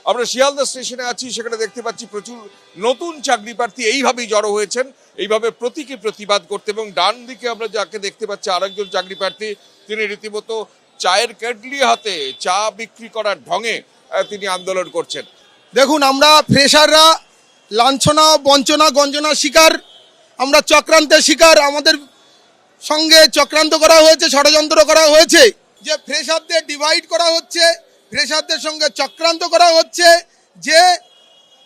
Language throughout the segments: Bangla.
আমরা শিয়ালদা স্টেশনে আছি, সেখানে দেখতে পাচ্ছি প্রচুর নতুন চাকরি প্রার্থী এইভাবেই জড়ো হয়েছেন, এইভাবে প্রতীকী প্রতিবাদ করতে। এবং ডান দিকে আমরা যাকে দেখতে পাচ্ছি আরেকজন চাকরি প্রার্থী, তিনি রীতিমতো চায়ের কেটলি হাতে চা বিক্রি করার ঢঙে তিনি আন্দোলন করছেন। দেখুন, আমরা ফ্রেশাররা লাঞ্ছনা, বঞ্চনা, গঞ্জনা শিকার, আমরা চক্রান্তের শিকার। আমাদের সঙ্গে চক্রান্ত করা হয়েছে, ষড়যন্ত্র করা হয়েছে, যে ফ্রেশারদের ডিভাইড করা হচ্ছে, ফ্রেশারদের সঙ্গে চক্রান্ত করা হচ্ছে, যে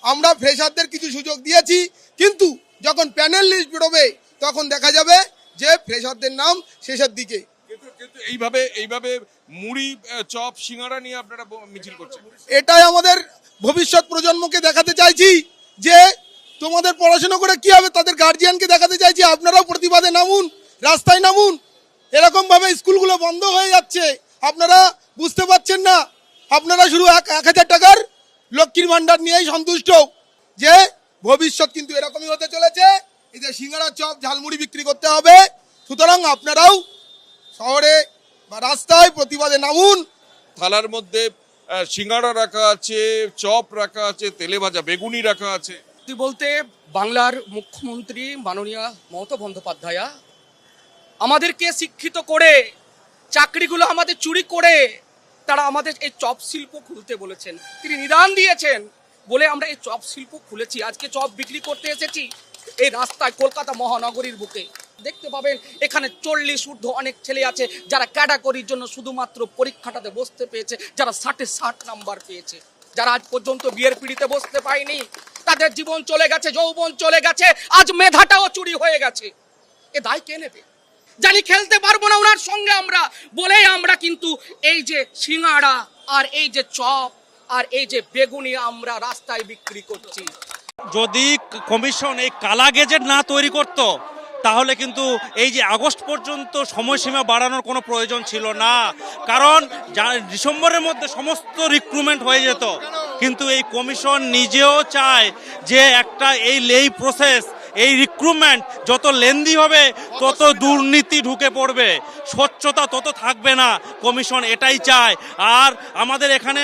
আমরা ফ্রেশারদের কিছু সুযোগ দিয়েছি, কিন্তু যখন প্যানেল লিস্ট বেরোবে তখন দেখা যাবে যে ফ্রেশারদের নাম শেষের দিকে। কিন্তু এইভাবে মুড়ি, চপ, সিঙ্গারা নিয়ে আপনারা মিছিল করছেন, এটাই আমাদের ভবিষ্যৎ প্রজন্মকে দেখাতে চাইছি যে তোমাদের পড়াশোনা করে কি হবে, তাদের গার্জিয়ানকে দেখাতে চাইছি আপনারাও প্রতিবাদে নামুন, রাস্তায় নামুন। এরকম ভাবে স্কুলগুলো বন্ধ হয়ে যাচ্ছে, আপনারা বুঝতে পারছেন না। আপনারা শুধু 1000 টাকার লক্ষ্মীর ভান্ডার নিয়েই সন্তুষ্ট, যে ভবিষ্যৎ কিন্তু এরকমই হতে চলেছে। এই যে সিঙ্গারা, চপ, ঝালমুড়ি বিক্রি করতে হবে। সুতরাং আপনারাও শহরে বা রাস্তায় প্রতিবাদে নামুন। থালার মধ্যে সিঙ্গারা রাখা আছে, চপ রাখা আছে, তেলে ভাজা বেগুনি রাখা আছে। বলতে বাংলার মুখ্যমন্ত্রী মাননীয় মমতা বন্দ্যোপাধ্যায় আমাদেরকে শিক্ষিত করে, চাকরিগুলো আমাদের চুরি করে তারা আমাদের এই চপ শিল্প খুলতে বলেছেন। তিনি নিদান দিয়েছেন বলে আমরা এই চপ শিল্প খুলেছি। আজকে চপ বিক্রি করতে এসেছি এই রাস্তায়, কলকাতা মহানগরীর বুকে। দেখতে পাবেন এখানে 40 ঊর্ধ্ব অনেক ছেলে আছে যারা ক্যাটাগরির জন্য শুধুমাত্র পরীক্ষাটাতে বসতে পেয়েছে, যারা 60 নাম্বার পেয়েছে, যারা আজ পর্যন্ত বিয়ের পিড়িতে বসতে পায়নি। তাদের জীবন চলে গেছে, যৌবন চলে গেছে, আজ মেধাটাও চুরি হয়ে গেছে। এ দায় কে নেবে? জানি খেলতে পারবো না ওনার সঙ্গে আমরা, বলেই আমরা কিন্তু এই যে সিঙ্গাড়া আর এই যে চপ আর এই যে বেগুনি আমরা রাস্তায় বিক্রি করছি। যদি কমিশন এই কালা গেজেট না তৈরি করত, তাহলে কিন্তু এই যে আগস্ট পর্যন্ত সময়সীমা বাড়ানোর কোনো প্রয়োজন ছিল না। কারণ ডিসেম্বরের মধ্যে সমস্ত রিক্রুটমেন্ট হয়ে যেত। কিন্তু এই কমিশন নিজেও চায় যে এই প্রসেস, এই রিক্রুটমেন্ট যত লেন্দি হবে তত দুর্নীতি ঢুকে পড়বে, স্বচ্ছতা তত থাকবে না। কমিশন এটাই চায়। আর আমাদের এখানে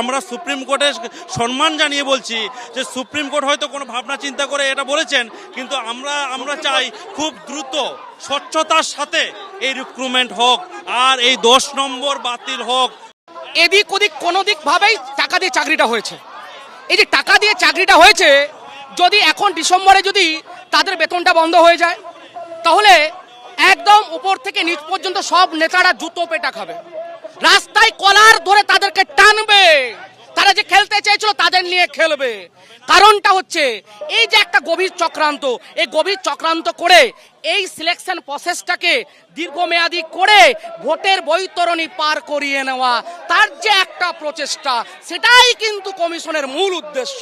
আমরা সুপ্রিম কোর্টের সম্মান জানিয়ে বলছি যে সুপ্রিম কোর্ট হয়তো কোনো ভাবনা চিন্তা করে এটা বলেছেন, কিন্তু আমরা চাই খুব দ্রুত স্বচ্ছতার সাথে এই রিক্রুটমেন্ট হোক, আর এই 10 নম্বর বাতিল হোক। এদিক ওদিক কোনো দিক ভাবেই টাকা দিয়ে চাকরিটা হয়েছে। এই যে টাকা দিয়ে চাকরিটা হয়েছে, যদি এখন ডিসেম্বরে যদি তাদের বেতনটা বন্ধ হয়ে যায়, তাহলে একদম উপর থেকে নিচ পর্যন্ত সব নেতারা জুতো পেটা খাবে, রাস্তায় কলার ধরে তাদেরকে টানবে। তারা যে খেলতে চেয়েছিল তাদের নিয়ে খেলবে। কারণটা হচ্ছে এই যে একটা গভীর চক্রান্ত, এই গভীর চক্রান্ত করে এই সিলেকশন প্রসেসটাকে দীর্ঘমেয়াদী করে ভোটের বৈতরণী পার করিয়ে নেওয়া, তার যে একটা প্রচেষ্টা, সেটাই কিন্তু কমিশনের মূল উদ্দেশ্য।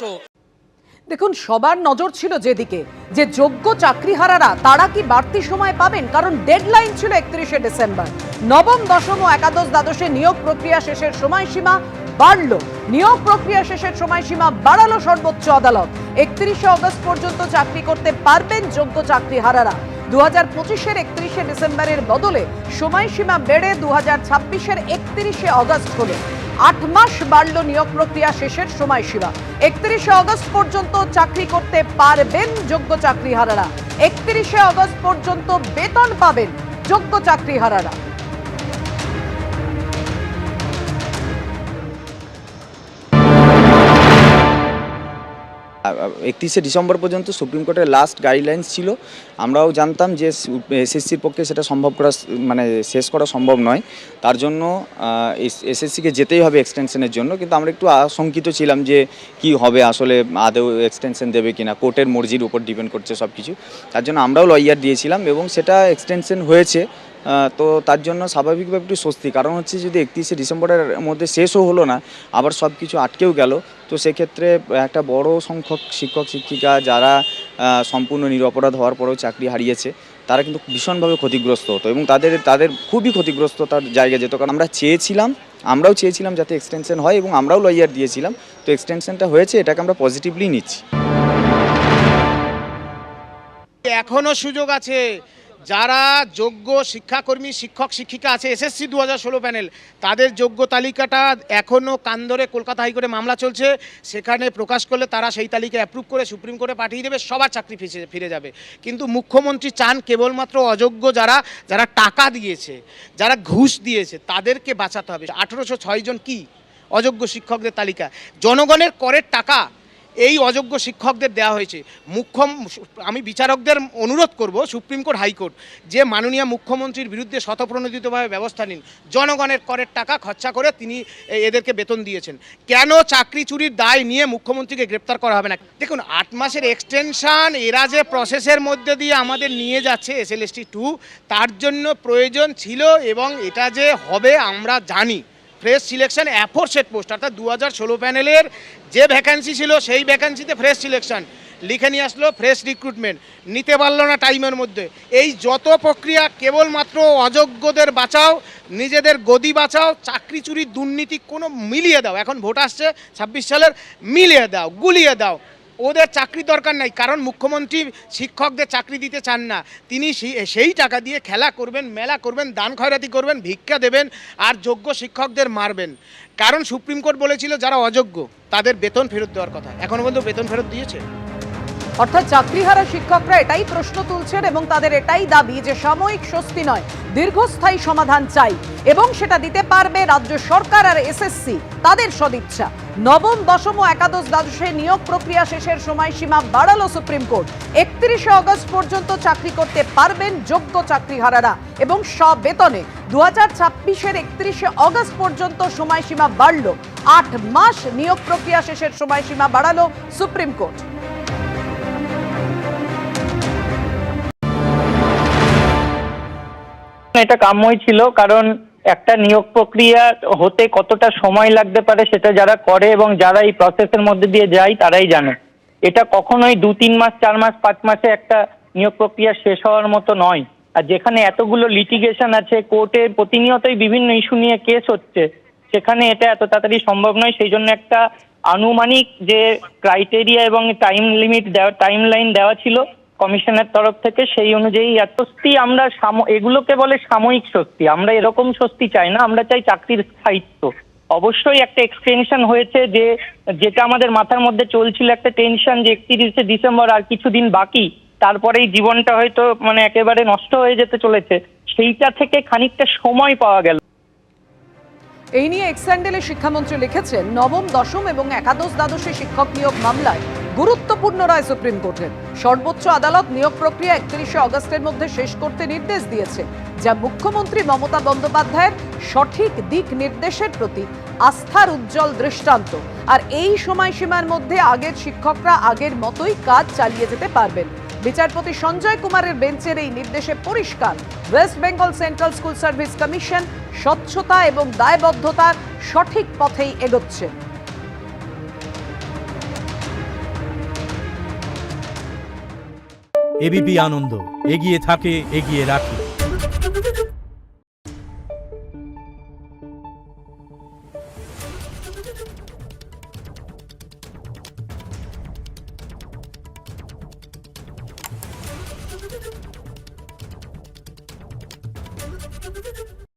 দেখুন, সবার নজর ছিল যেদিকে, যে যোগ্য চাকরিহারারা তারা কি বাড়তি সময় পাবেন, কারণ ডেডলাইন ছিল 31শে ডিসেম্বর। নবম, দশম ও একাদশ দ্বাদশে নিয়োগ প্রক্রিয়া শেষের সময়সীমা বাড়লো। নিয়োগ প্রক্রিয়া শেষের সময়সীমা বাড়ালো সর্বোচ্চ আদালত। 31শে অগস্ট পর্যন্ত চাকরি করতে পারবেন যোগ্য চাকরিহারারা। 2025-এর 31শে ডিসেম্বরের বদলে সময়সীমা বেড়ে 2026-এর 31শে অগস্ট হলো। 8 মাস বাড়ল নিয়োগ প্রক্রিয়া শেষের সময়সীমা। 31শে অগস্ট পর্যন্ত চাকরি করতে পারবেন যোগ্য চাকরিহারারা। 31শে অগস্ট পর্যন্ত বেতন পাবেন যোগ্য চাকরিহারারা। 31শে ডিসেম্বর পর্যন্ত সুপ্রিম কোর্টের লাস্ট গাইডলাইন্স ছিল। আমরাও জানতাম যে এসএসসির পক্ষে সেটা সম্ভব করা, মানে শেষ করা সম্ভব নয়। তার জন্য এসএসসিকে যেতেই হবে এক্সটেনশনের জন্য। কিন্তু আমরা একটু আশঙ্কিত ছিলাম যে কি হবে, আসলে আদৌ এক্সটেনশন দেবে কিনা, কোর্টের মর্জির উপর ডিপেন্ড করছে সব কিছু। তার জন্য আমরাও লয়ার দিয়েছিলাম এবং সেটা এক্সটেনশন হয়েছে। তো তার জন্য স্বাভাবিকভাবে একটু স্বস্তি। কারণ হচ্ছে যদি 31শে ডিসেম্বরের মধ্যে শেষও হলো না, আবার সব কিছু আটকেও গেল, তো সেক্ষেত্রে একটা বড় সংখ্যক শিক্ষক শিক্ষিকা যারা সম্পূর্ণ নিরপরাধ হওয়ার পরেও চাকরি হারিয়েছে, তারা কিন্তু ভীষণভাবে ক্ষতিগ্রস্ত হতো এবং তাদের খুবই ক্ষতিগ্রস্ততার জায়গা যেত। কারণ আমরাও চেয়েছিলাম যাতে এক্সটেনশন হয় এবং আমরাও লয়ার দিয়েছিলাম। তো এক্সটেনশনটা হয়েছে, এটাকে আমরা পজিটিভলি নিচ্ছি। এখনো সুযোগ আছে যারা যোগ্য শিক্ষাকর্মী শিক্ষক শিক্ষিকা আছে এসএসসি 2016 প্যানেল, তাদের যোগ্য তালিকাটা এখনও কান ধরে কলকাতা হাইকোর্টে মামলা চলছে, সেখানে প্রকাশ করলে তারা সেই তালিকা অ্যাপ্রুভ করে সুপ্রিম কোর্টে পাঠিয়ে দেবে, সবার চাকরি ফিরে যাবে। কিন্তু মুখ্যমন্ত্রী চান কেবলমাত্র অযোগ্য যারা টাকা দিয়েছে, যারা ঘুষ দিয়েছে তাদেরকে বাঁচাতে হবে। 1806 জন কি অযোগ্য শিক্ষকদের তালিকা, জনগণের করের টাকা এই অযোগ্য শিক্ষকদের দেওয়া হয়েছে। আমি বিচারকদের অনুরোধ করব, সুপ্রিম কোর্ট হাইকোর্ট, যে মাননীয় মুখ্যমন্ত্রীর বিরুদ্ধে শতপ্রণোদিতভাবে ব্যবস্থা নিন। জনগণের করের টাকা খরচা করে তিনি এদেরকে বেতন দিয়েছেন, কেন চাকরি চুরির দায় নিয়ে মুখ্যমন্ত্রীকে গ্রেপ্তার করা হবে না? দেখুন 8 মাসের এক্সটেনশন এরা যে প্রসেসের মধ্যে দিয়ে আমাদের নিয়ে যাচ্ছে SLST 2, তার জন্য প্রয়োজন ছিল এবং এটা যে হবে আমরা জানি। ফ্রেশ সিলেকশন অ্যাফোরসেট পোস্ট, অর্থাৎ 2016 প্যানেলের যে ভ্যাকান্সি ছিল সেই ভ্যাকান্সিতে ফ্রেশ সিলেকশন লিখে নিয়ে আসলো, ফ্রেশ রিক্রুটমেন্ট নিতে পারলো না টাইমের মধ্যে। এই যত প্রক্রিয়া কেবলমাত্র অযোগ্যদের বাঁচাও, নিজেদের গদি বাঁচাও, চাকরি চুরির দুর্নীতি কোনো মিলিয়ে দাও। এখন ভোট আসছে 26 সালের, মিলিয়ে দাও, গুলিয়ে দাও। ওদের চাকরি দরকার নাই, কারণ মুখ্যমন্ত্রী শিক্ষকদের চাকরি দিতে চান না। তিনি সেই টাকা দিয়ে খেলা করবেন, মেলা করবেন, দান খয়রাতি করবেন, ভিক্ষা দেবেন আর যোগ্য শিক্ষকদের মারবেন। কারণ সুপ্রিম কোর্ট বলেছিল যারা অযোগ্য তাদের বেতন ফেরত দেওয়ার কথা, এখনো পর্যন্ত বেতন ফেরত দিয়েছে? অর্থাৎ চাকরিহারা শিক্ষকরা এটাই প্রশ্ন তুলছেন এবং তাদের এটাই দাবি যে সাময়িক স্বস্তি নয়, দীর্ঘস্থায়ী সমাধান চাই এবং সেটা দিতে পারবে রাজ্য সরকার আর এসএসসি তাদের সদিচ্ছা। নবম, দশম ও একাদশ দ্বাদশে নিয়োগ প্রক্রিয়া শেষের সময়সীমা বাড়ালো সুপ্রিম কোর্ট। 31শে অগস্ট পর্যন্ত চাকরি করতে পারবেন যোগ্য চাকরিহারারা এবং সবেতনে। 2026-এর 31শে অগস্ট পর্যন্ত সময়সীমা বাড়ল, 8 মাস নিয়োগ প্রক্রিয়া শেষের সময়সীমা বাড়ালো সুপ্রিম কোর্ট। এটা কাম্যই ছিল, কারণ একটা নিয়োগ প্রক্রিয়া হতে কতটা সময় লাগতে পারে সেটা যারা করে এবং যারা এই প্রসেসের মধ্যে দিয়ে যায় তারাই জানে। এটা কখনোই 2-3 মাস 4 মাস 5 মাসে একটা নিয়োগ প্রক্রিয়া শেষ হওয়ার মতো নয়। আর যেখানে এতগুলো লিটিগেশন আছে, কোর্টে প্রতিনিয়তই বিভিন্ন ইস্যু নিয়ে কেস হচ্ছে, সেখানে এটা এত তাড়াতাড়ি সম্ভব নয়। সেই জন্য একটা আনুমানিক যে ক্রাইটেরিয়া এবং টাইম লাইন দেওয়া ছিল কমিশনের তরফ থেকে, সেই অনুযায়ী স্বস্তি আমরা এগুলোকে বলে সাময়িক স্বস্তি। আমরা এরকম স্বস্তি চাই না, আমরা চাই চাকরির স্থায়িত্ব। অবশ্যই একটা এক্সটেনশন হয়েছে, যেটা আমাদের মাথার মধ্যে চলছিল একটা টেনশন যে 31শে ডিসেম্বর আর কিছুদিন বাকি, তারপরেই জীবনটা হয়তো একেবারে নষ্ট হয়ে যেতে চলেছে, সেইটা থেকে খানিকটা সময় পাওয়া গেল। এই নিয়ে এক্সস্যান্ডেলে শিক্ষামন্ত্রী লিখেছেন, নবম, দশম এবং একাদশ দ্বাদশে শিক্ষক নিয়োগ মামলায় গুরুত্বপূর্ণ রায় সুপ্রিম কোর্টের। সর্বোচ্চ আদালত নিয়োগ প্রক্রিয়া 31শে অগস্টের মধ্যে শেষ করতে নির্দেশ দিয়েছে, যা মুখ্যমন্ত্রী মমতা বন্দ্যোপাধ্যায়ের সঠিক দিক নির্দেশের প্রতি আস্থার উজ্জ্বল দৃষ্টান্ত। আর এই সময়সীমার মধ্যে আগের শিক্ষকরা আগের মতোই কাজ চালিয়ে যেতে পারবেন। বিচারপতি সঞ্জয় কুমারের বেঞ্চের এই নির্দেশে পরিষ্কার, West Bengal central school service commission স্বচ্ছতা এবং দায়বদ্ধতার সঠিক পথেই এগোচ্ছে। এবিপি আনন্দ এগিয়ে থাকে, এগিয়ে রাখে।